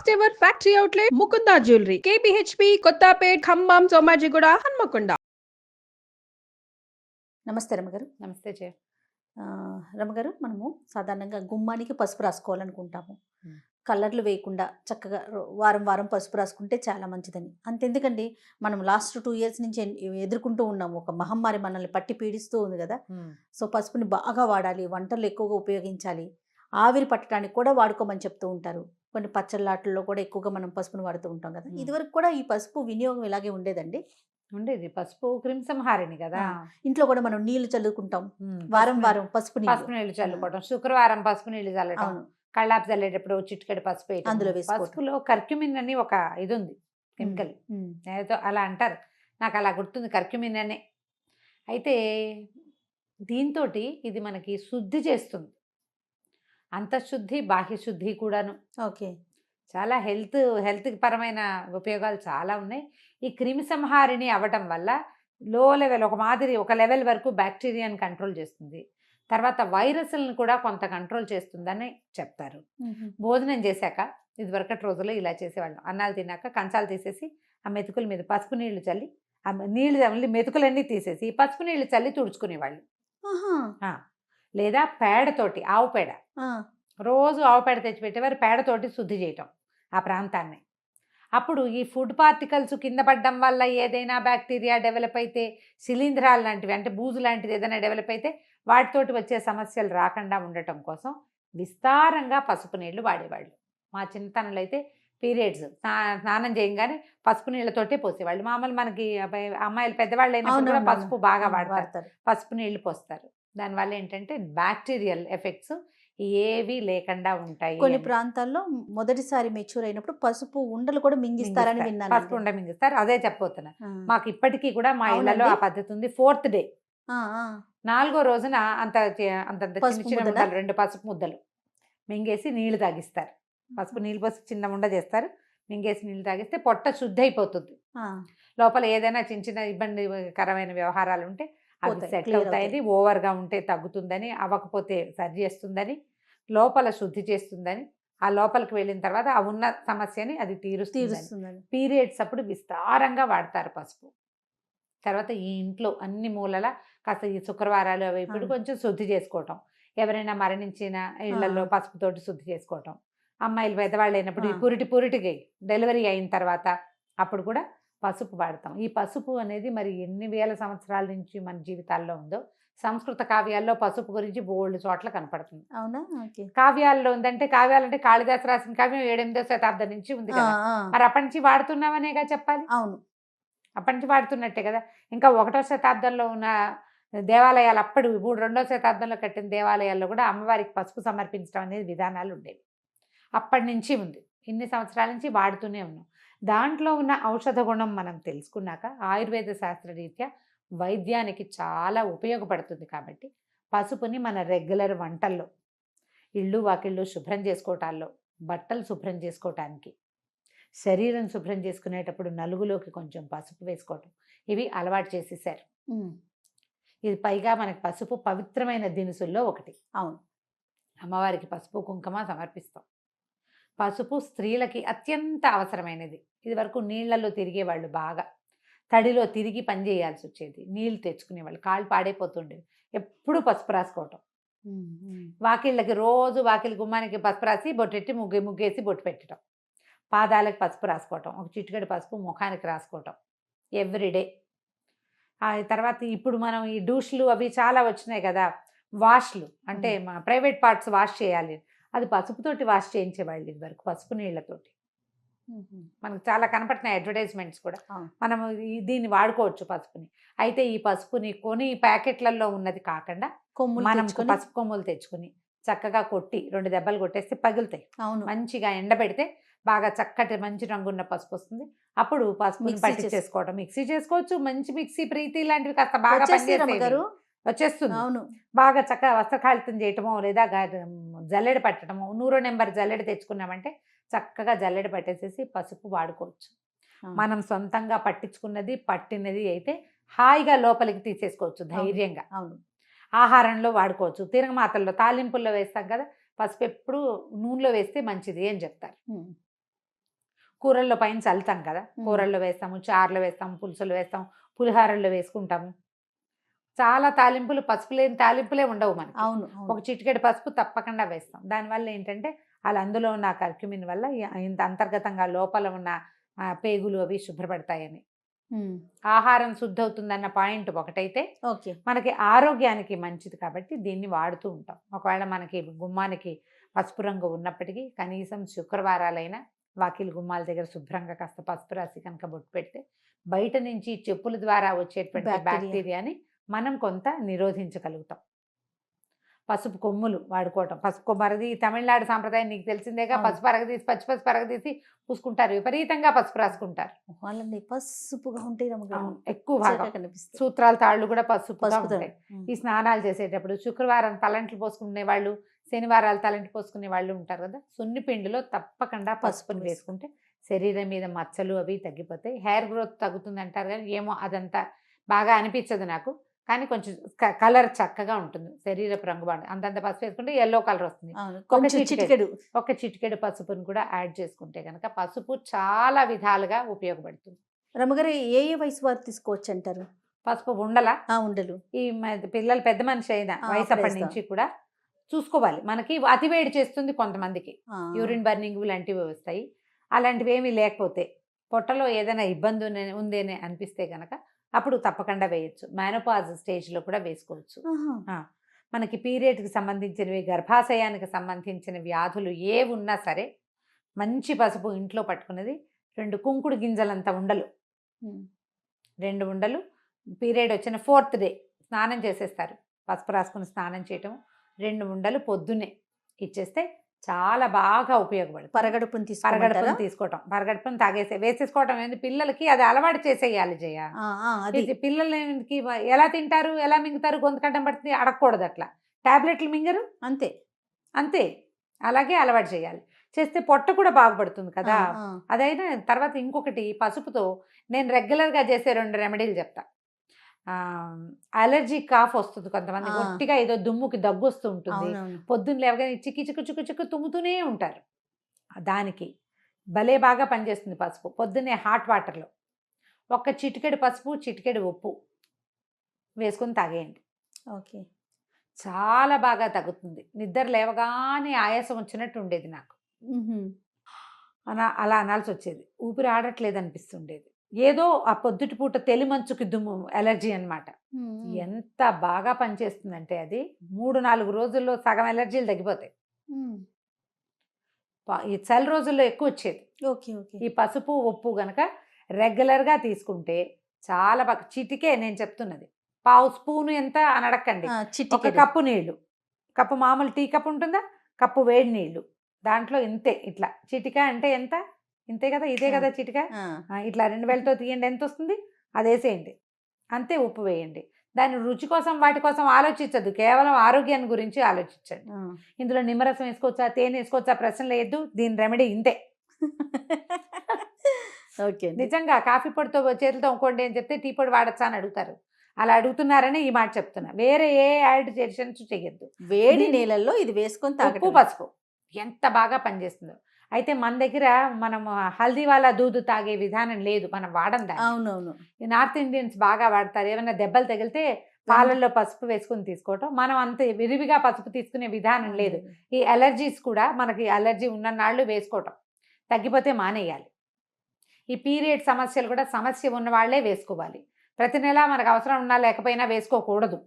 First ever factory outlet Mukunda jewellery KPHB Kothapet Khammam Somajiguda Hanamkonda. నమస్తే రమగారు. నమస్తే జయ. రమగారు, మనము సాధారణంగా గుమ్మానికి పసుపు రాసుకోవాలనుకుంటాము. మ్మ్. కలర్లు వేయకుండా చక్కగా వారం వారం పసుపు రాసుకుంటే చాలా మంచిదని. అంతెందుకండి, మనం లాస్ట్ 2 years నుంచి ఎదుర్కొంటూ ఉన్నాము. ఒక మహమ్మారి మనల్ని పట్టి పీడిస్తూ ఉంది కదా. సో పసుపుని బాగా వాడాలి, వంటలు ఎక్కువగా ఉపయోగించాలి, ఆవిరి పట్టడానికి కూడా వాడుకోమని చెప్తూ ఉంటారు. కొన్ని పచ్చళ్ళాటల్లో కూడా ఎక్కువగా మనం పసుపుని వాడుతూ ఉంటాం కదా. ఇదివరకు కూడా ఈ పసుపు వినియోగం ఇలాగే ఉండేదండి. ఉండేది. పసుపు క్రిమిసంహారిణి కదా. ఇంట్లో కూడా మనం నీళ్లు చల్లుకుంటాం, వారం వారం పసుపు పసుపు నీళ్లు చల్లుకోవడం, శుక్రవారం పసుపు నీళ్లు చల్లటం, అవును, కళ్ళాపు చల్లేటప్పుడు చిటికెడు పసుపు వేయటం. అందులో వేసుకోవటం. పసుపులో కర్క్యూమిన్ అని ఒక ఇది ఉంది, కెమికల్. ఏదో అలా అంటారు, నాకు అలా గుర్తుంది, కర్క్యూమిన్ అనే. అయితే దీంతో ఇది మనకి శుద్ధి చేస్తుంది, అంతఃశుద్ధి బాహ్య శుద్ధి కూడాను. ఓకే. చాలా హెల్త్ పరమైన ఉపయోగాలు చాలా ఉన్నాయి. ఈ క్రిమి సంహారిణి అవ్వటం వల్ల లో లెవెల్ ఒక లెవెల్ వరకు బ్యాక్టీరియాని కంట్రోల్ చేస్తుంది, తర్వాత వైరస్లను కూడా కొంత కంట్రోల్ చేస్తుందని చెప్తారు. భోజనం చేశాక ఇదివరకటి రోజుల్లో ఇలా చేసేవాళ్ళం, అన్నాలు తిన్నాక కంచాలు తీసేసి ఆ మెతుకుల మీద పసుపు నీళ్లు చల్లి, ఆ నీళ్ళు మెతుకులన్నీ తీసేసి పసుపు నీళ్లు చల్లి తుడుచుకునేవాళ్ళు. లేదా పేడతోటి, ఆవు పేడ, రోజు ఆవు పేడ తెచ్చిపెట్టేవారు, పేడతోటి శుద్ధి చేయటం ఆ ప్రాంతాన్ని. అప్పుడు ఈ ఫుడ్ పార్టికల్స్ కింద పడడం వల్ల ఏదైనా బ్యాక్టీరియా డెవలప్ అయితే, శిలీంధ్రాలు లాంటివి అంటే బూజు లాంటిది ఏదైనా డెవలప్ అయితే వాటితోటి వచ్చే సమస్యలు రాకుండా ఉండటం కోసం విస్తారంగా పసుపు నీళ్లు వాడేవాళ్ళు. మా చిన్నతనంలో అయితే పీరియడ్స్ స్నానం చేయగానే పసుపు నీళ్ళతోటే పోసేవాళ్ళు. మామూలు మనకి అమ్మాయిలు పెద్దవాళ్ళు అయినప్పుడు కూడా పసుపు బాగా వాడతారు, పసుపు నీళ్లు పోస్తారు. దానివల్ల ఏంటంటే బ్యాక్టీరియల్ ఎఫెక్ట్స్ ఏవి లేకుండా ఉంటాయి. కొన్ని ప్రాంతాల్లో మొదటిసారి మెచ్యూర్ అయినప్పుడు పసుపు ఉండలు కూడా మింగిస్తారని విన్నాను. పసుపు ఉండ మింగిస్తారు, అదే చెప్పబోతున్నా. మాకు ఇప్పటికీ కూడా మా ఇళ్లలో ఆ పద్ధతి ఉంది. 4th డే, 4వ రోజున అంత చిన్న 2 పసుపు ముద్దలు మింగేసి నీళ్లు తాగిస్తారు. పసుపు నీళ్ళు పోసి చిన్న ఉండ చేస్తారు, మింగేసి నీళ్ళు తాగిస్తే పొట్ట శుద్ధి అయిపోతుంది. లోపల ఏదైనా చిన్న ఇబ్బందికరమైన వ్యవహారాలు ఉంటే అవి సెటిల్ అవుతాయని, ఓవర్గా ఉంటే తగ్గుతుందని, అవ్వకపోతే సరి చేస్తుందని, లోపల శుద్ధి చేస్తుందని, ఆ లోపలికి వెళ్ళిన తర్వాత ఆ ఉన్న సమస్యని అది తీరుస్తుందని. పీరియడ్స్ అప్పుడు విస్తారంగా వాడతారు పసుపు. తర్వాత ఈ ఇంట్లో అన్ని మూలల కాస్త ఈ శుక్రవారాలు అవి ఇప్పుడు కొంచెం శుద్ధి చేసుకోవటం, ఎవరైనా మరణించిన ఇళ్లలో పసుపుతోటి శుద్ధి చేసుకోవటం, అమ్మాయిలు పెద్దవాళ్ళు అయినప్పుడు ఈ పురిటికి డెలివరీ అయిన తర్వాత అప్పుడు కూడా పసుపు వాడతాం. ఈ పసుపు అనేది మరి ఎన్ని వేల సంవత్సరాల నుంచి మన జీవితాల్లో ఉందో. సంస్కృత కావ్యాల్లో పసుపు గురించి బోల్డ్ చోట్ల కనపడుతుంది. అవునా? కావ్యాల్లో ఉందంటే, కావ్యాలంటే కాళిదాసు రాసిన కావ్యం 7వ శతాబ్దం నుంచి ఉంది కదా. మరి అప్పటి నుంచి వాడుతున్నామనేగా చెప్పాలి. అవును, అప్పటి నుంచి వాడుతున్నట్టే కదా. ఇంకా 1వ శతాబ్దంలో ఉన్న దేవాలయాలు, అప్పుడు 2వ శతాబ్దంలో కట్టిన దేవాలయాల్లో కూడా అమ్మవారికి పసుపు సమర్పించడం అనేది విధానాలు ఉండేవి. అప్పటి నుంచి ఉంది, ఇన్ని సంవత్సరాల నుంచి వాడుతూనే ఉన్నాం. దాంట్లో ఉన్న ఔషధ గుణం మనం తెలుసుకున్నాక ఆయుర్వేద శాస్త్రరీత్యా వైద్యానికి చాలా ఉపయోగపడుతుంది. కాబట్టి పసుపుని మన రెగ్యులర్ వంటల్లో, ఇళ్ళు వాకిళ్ళు శుభ్రం చేసుకోవటాల్లో, బట్టలు శుభ్రం చేసుకోవటానికి, శరీరం శుభ్రం చేసుకునేటప్పుడు నలుగులోకి కొంచెం పసుపు వేసుకోవటం, ఇవి అలవాటు చేసేసారు. ఇది పైగా మనకి పసుపు పవిత్రమైన దినుసుల్లో ఒకటి. అవును, అమ్మవారికి పసుపు కుంకుమ సమర్పిస్తాం. పసుపు స్త్రీలకి అత్యంత అవసరమైనది. ఇది వరకు నీళ్లలో తిరిగేవాళ్ళు, బాగా తడిలో తిరిగి పని చేయాల్సి వచ్చేది, నీళ్లు తెచ్చుకునేవాళ్ళు, కాళ్ళు పాడైపోతుండేవి. ఎప్పుడు పసుపు రాసుకోవటం. వాకిళ్ళకి రోజు వాకిలి గుమ్మానికి పసుపు రాసి బొట్టెట్టి ముగ్గేసి బొట్టు పెట్టడం, పాదాలకు పసుపు రాసుకోవటం, ఒక చిటికెడు పసుపు ముఖానికి రాసుకోవటం ఎవ్రీడే. ఆ తర్వాత ఇప్పుడు మనం ఈ డూష్లు అవి చాలా వచ్చినాయి కదా, వాష్లు అంటే మా ప్రైవేట్ పార్ట్స్ వాష్ చేయాలి, అది పసుపుతోటి వాష్ చేయించేవాళ్ళు ఇది వరకు, పసుపు నీళ్లతోటి. మనకు చాలా కనపడుతున్నాయి అడ్వర్టైజ్మెంట్స్ కూడా. మనము దీన్ని వాడుకోవచ్చు పసుపుని. అయితే ఈ పసుపుని కొని ప్యాకెట్లలో ఉన్నది కాకుండా మనం పసుపు కొమ్ములు తెచ్చుకుని చక్కగా కొట్టి 2 దెబ్బలు కొట్టేస్తే పగులుతాయి. మంచిగా ఎండబెడితే బాగా చక్కటి మంచి రంగున్న పసుపు వస్తుంది. అప్పుడు పసుపుని పట్టి చేసుకోవడం, మిక్సీ చేసుకోవచ్చు. మంచి మిక్సీ, ప్రీతి లాంటివి కాస్త బాగా పనిచేసేవి వచ్చేస్తుంది. అవును, బాగా చక్కగా వస్త్రకాళితం చేయటమో, లేదా జల్లెడ పట్టడమో, 100 నెంబర్ జల్లెడ తెచ్చుకున్నామంటే చక్కగా జల్లెడ పట్టేసేసి పసుపు వాడుకోవచ్చు. మనం సొంతంగా పట్టించుకున్నది పట్టినది అయితే హాయిగా లోపలికి తీసేసుకోవచ్చు ధైర్యంగా. అవును, ఆహారంలో వాడుకోవచ్చు, తిరగమాతల్లో తాలింపుల్లో వేస్తాం కదా, పసుపు ఎప్పుడు నూనెలో వేస్తే మంచిది అని చెప్తారు. కూరల్లో పైన చల్లుతాం కదా, కూరల్లో వేస్తాము, చారులో వేస్తాము, పులుసులో వేస్తాము, పులిహారల్లో వేసుకుంటాము. చాలా తాలింపులు, పసుపు లేని తాలింపులే ఉండవు మనకి. అవును ఒక చిటికెడు పసుపు తప్పకుండా వేస్తాం. దానివల్ల ఏంటంటే అలా అందులో ఉన్న కర్క్యూమిన్ వల్ల ఇంత అంతర్గతంగా లోపల ఉన్న పేగులు అవి శుభ్రపడతాయని. ఆహారం శుద్ధి అవుతుందన్న పాయింట్ ఒకటైతే ఓకే. మనకి ఆరోగ్యానికి మంచిది కాబట్టి దీన్ని వాడుతూ ఉంటాం. ఒకవేళ మనకి గుమ్మానికి పసుపు రంగు ఉన్నప్పటికీ కనీసం శుక్రవారాలైనా వాకిలి గుమ్మాల దగ్గర శుభ్రంగా కాస్త పసుపు రాసి కనుక బొట్టు పెడితే బయట నుంచి చెప్పుల ద్వారా వచ్చేటువంటి బ్యాక్టీరియాని మనం కొంత నిరోధించగలుగుతాం. పసుపు కొమ్ములు వాడుకోవటం. పసుపు కొమ్మరది తమిళనాడు సాంప్రదాయం నీకు తెలిసిందేగా. పసుపు అరగదీసి పచ్చి పరగదీసి పూసుకుంటారు, విపరీతంగా పసుపు రాసుకుంటారు. వాళ్ళని పసుపుగా ఉంటాయి ఎక్కువ భాగం. సూత్రాల తాళ్ళు కూడా పసుపుగా ఉంటాయి. ఈ స్నానాలు చేసేటప్పుడు శుక్రవారం తలంట్లు పోసుకునే వాళ్ళు, శనివారాలు తలంటి పోసుకునే వాళ్ళు ఉంటారు కదా, సున్ని పిండిలో తప్పకుండా పసుపుని వేసుకుంటే శరీరం మీద మచ్చలు అవి తగ్గిపోతాయి. హెయిర్ గ్రోత్ తగ్గుతుంది అంటారు కానీ ఏమో అదంతా బాగా అనిపించదు నాకు. కానీ కొంచెం కలర్ చక్కగా ఉంటుంది, శరీరపు రంగు బాగుంటుంది. అంతంత పసుపు వేసుకుంటే ఎల్లో కలర్ వస్తుంది. ఒక చిటికెడు పసుపుని కూడా యాడ్ చేసుకుంటే కనుక పసుపు చాలా విధాలుగా ఉపయోగపడుతుంది. రమ్మగారు ఏ వయసు వారు తీసుకోవచ్చు అంటారు పసుపు? ఉండలు ఈ పిల్లలు పెద్ద మనిషి అయిన వయసు అప్పటి నుంచి కూడా చూసుకోవాలి. మనకి అతివేడి చేస్తుంది కొంతమందికి, యూరిన్ బర్నింగ్ లాంటివి వస్తాయి. అలాంటివి ఏమీ లేకపోతే పొట్టలో ఏదైనా ఇబ్బంది ఉందేనే అనిపిస్తే కనుక అప్పుడు తప్పకుండా వేయచ్చు. మేనోపాజ్ స్టేజ్లో కూడా వేసుకోవచ్చు. మనకి పీరియడ్కి సంబంధించినవి, గర్భాశయానికి సంబంధించిన వ్యాధులు ఏ ఉన్నా సరే మంచి పసుపు ఇంట్లో పట్టుకున్నది 2 కుంకుడు గింజలంత ఉండలు, 2 ఉండలు పీరియడ్ వచ్చిన 4th డే స్నానం చేసేస్తారు. పసుపు రాసుకుని స్నానం చేయటం, 2 ఉండలు పొద్దున్నే ఇచ్చేస్తే చాలా బాగా ఉపయోగపడుతుంది. పరగడుపుని తీసుకోవటం, పరగడుపుని వేసేసుకోవటం ఏంది, పిల్లలకి అది అలవాటు చేసేయాలి జయ. పిల్లలకి ఎలా తింటారు, ఎలా మింగుతారు, గొంతు కట్టం పడుతుంది, అడగకూడదు. అట్లా టాబ్లెట్లు మింగరు, అంతే అలాగే అలవాటు చేయాలి. చేస్తే పొట్ట కూడా బాగుపడుతుంది కదా. అదైనా తర్వాత ఇంకొకటి, పసుపుతో నేను రెగ్యులర్గా చేసే 2 రెమెడీలు చెప్తా. అలర్జీ కాఫ్ వస్తుంది కొంతమంది, గట్టిగా ఏదో దుమ్ముకి దగ్గు వస్తూ ఉంటుంది, పొద్దున్న లేవగానే చిక్కు తుమ్ముతూనే ఉంటారు. దానికి భలే బాగా పనిచేస్తుంది పసుపు. పొద్దున్నే హాట్ వాటర్లో 1 చిటికెడు పసుపు, చిటికెడు ఉప్పు వేసుకొని తాగేయండి. ఓకే, చాలా బాగా తగ్గుతుంది. నిద్ర లేవగానే ఆయాసం వచ్చినట్టు ఉండేది నాకు, అలా అనాల్సి వచ్చేది. ఊపిరి ఆడట్లేదు అనిపిస్తుండేది. ఏదో ఆ పొద్దుటి పూట తెలిమంచుకి దుమ్ము ఎలర్జీ అనమాట. ఎంత బాగా పనిచేస్తుందంటే అది 3-4 రోజుల్లో సగం ఎలర్జీలు తగ్గిపోతాయి. ఈ చలి రోజుల్లో ఎక్కువ వచ్చేది. ఈ పసుపు ఉప్పు గనక రెగ్యులర్గా తీసుకుంటే చాలా బాగా. చిటికే నేను చెప్తున్నది, 1/2 స్పూను ఎంత అని అడగండి. 1 కప్పు నీళ్లు, కప్పు మామూలు టీ కప్పు ఉంటుందా, కప్పు వేడి నీళ్లు, దాంట్లో ఇంతే. ఇట్లా చిటికా అంటే ఎంత, ఇంతే కదా, ఇదే కదా చిటికా. ఇట్లా 2 వేలతో తీయండి, ఎంత వస్తుంది అది వేసేయండి, అంతే. ఉప్పు వేయండి. దాని రుచి కోసం వాటి కోసం ఆలోచించద్దు, కేవలం ఆరోగ్యాన్ని గురించి ఆలోచించండి. ఇందులో నిమ్మరసం వేసుకోవచ్చా, తేనె వేసుకోవచ్చా ప్రశ్న లేదు. దీని రెమెడీ ఇంతే. ఓకే, నిజంగా కాఫీ పొడితో చేతులతో ఇంకోండి అని చెప్తే టీ పొడి వాడచ్చా అని అడుగుతారు. అలా అడుగుతున్నారని ఈ మాట చెప్తున్నా. వేరే ఏ యాడిషన్స్ చెయ్యొద్దు. వేడి నీళ్ళల్లో ఇది వేసుకొని ఉప్పు పసుపు ఎంత బాగా పనిచేస్తుందో. అయితే మన దగ్గర మనం హల్దీ వాళ్ళ దూదు తాగే విధానం లేదు, మనం వాడం దాన్ని. అవునవును, ఈ నార్త్ ఇండియన్స్ బాగా వాడతారు. ఏమైనా దెబ్బలు తగిలితే పాలల్లో పసుపు వేసుకుని తీసుకోవటం. మనం అంత విరివిగా పసుపు తీసుకునే విధానం లేదు. ఈ అలర్జీస్ కూడా మనకి అలర్జీ ఉన్న నాళ్ళు వేసుకోవటం, తగ్గిపోతే మానేయాలి. ఈ పీరియడ్ సమస్యలు కూడా సమస్య ఉన్న వాళ్ళే వేసుకోవాలి. ప్రతి నెల మనకు అవసరం ఉన్నా లేకపోయినా వేసుకోకూడదు.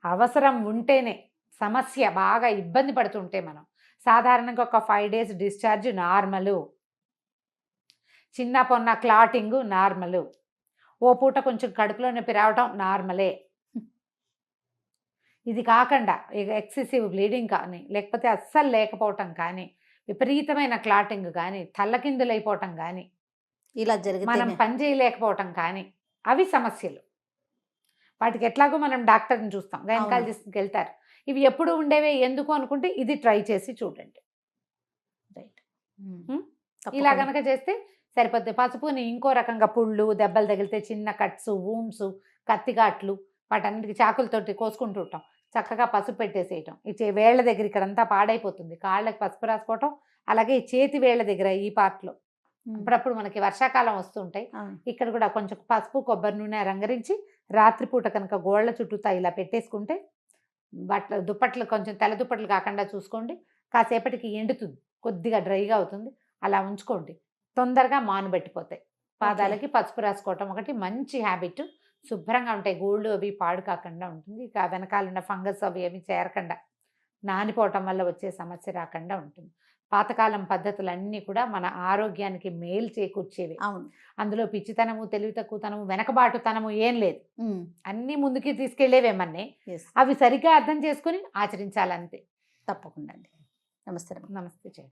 అవసరం ఉంటేనే. సమస్య బాగా ఇబ్బంది పడుతుంటే మనం సాధారణంగా ఒక 5 days డిశ్చార్జ్ నార్మలు, చిన్న పొన్న క్లాటింగ్ నార్మలు, ఓ పూట కొంచెం కడుపులో నొప్పి రావటం నార్మలే. ఇది కాకుండా ఇక ఎక్సెసివ్ బ్లీడింగ్ కానీ, లేకపోతే అస్సలు లేకపోవటం కానీ, విపరీతమైన క్లాటింగ్ కానీ, తల్లకిందులైపోవటం కానీ, ఇలా జరిగి మనం పని చేయలేకపోవటం కానీ, అవి సమస్యలు. వాటికి ఎట్లాగో మనం డాక్టర్ని చూస్తాం, గైనకాలజిస్ట్కి వెళ్తారు. ఇవి ఎప్పుడు ఉండేవే ఎందుకు అనుకుంటే ఇది ట్రై చేసి చూడండి. రైట్, ఇలా కనుక చేస్తే సరిపోద్ది. పసుపుని ఇంకో రకంగా పుళ్ళు, దెబ్బలు తగిలితే చిన్న కట్స్, వూండ్స్, కత్తిగాట్లు, వాటన్నిటికి చాకులతోటి కోసుకుంటూ ఉంటాం. చక్కగా పసుపు పెట్టేసేయటం. ఈ వేళ్ల దగ్గర ఇక్కడంతా పాడైపోతుంది, కాళ్ళకి పసుపు రాసుకోవటం. అలాగే ఈ చేతి వేళ్ల దగ్గర ఈ పార్ట్లో అప్పుడప్పుడు మనకి వర్షాకాలం వస్తుంటాయి. అవును. ఇక్కడ కూడా కొంచెం పసుపు కొబ్బరి నూనె రంగరించి రాత్రిపూట కనుక గోళ్ళ చుట్టూతా ఇలా పెట్టేసుకుంటే దుప్పట్లు కొంచెం తెల్ల దుప్పట్లు కాకుండా చూసుకోండి. కాసేపటికి ఎండుతుంది, కొద్దిగా డ్రైగా అవుతుంది. అలా ఉంచుకోండి, తొందరగా మానుబెట్టిపోతాయి. పాదాలకి పసుపు రాసుకోవటం ఒకటి మంచి హ్యాబిట్. శుభ్రంగా ఉంటాయి, గోళ్ళు అవి పాడు కాకుండా ఉంటుంది. ఇక వెనకాలన్న ఫంగస్ అవి ఏమి చేరకుండా, నానిపోవటం వల్ల వచ్చే సమస్య రాకుండా ఉంటుంది. పాతకాలం పద్ధతులన్నీ కూడా మన ఆరోగ్యానికి మేలు చేకూర్చేవి. అవును. అందులో పిచ్చితనము, తెలివి తక్కువతనము, వెనకబాటుతనము ఏం లేదు. ఉమ్. అన్నీ ముందుకి తీసుకెళ్లేవేమన్నీ. Yes. అవి సరిగ్గా అర్థం చేసుకుని ఆచరించాలంతే. తప్పకుండా అండి. నమస్తే. నమస్తే.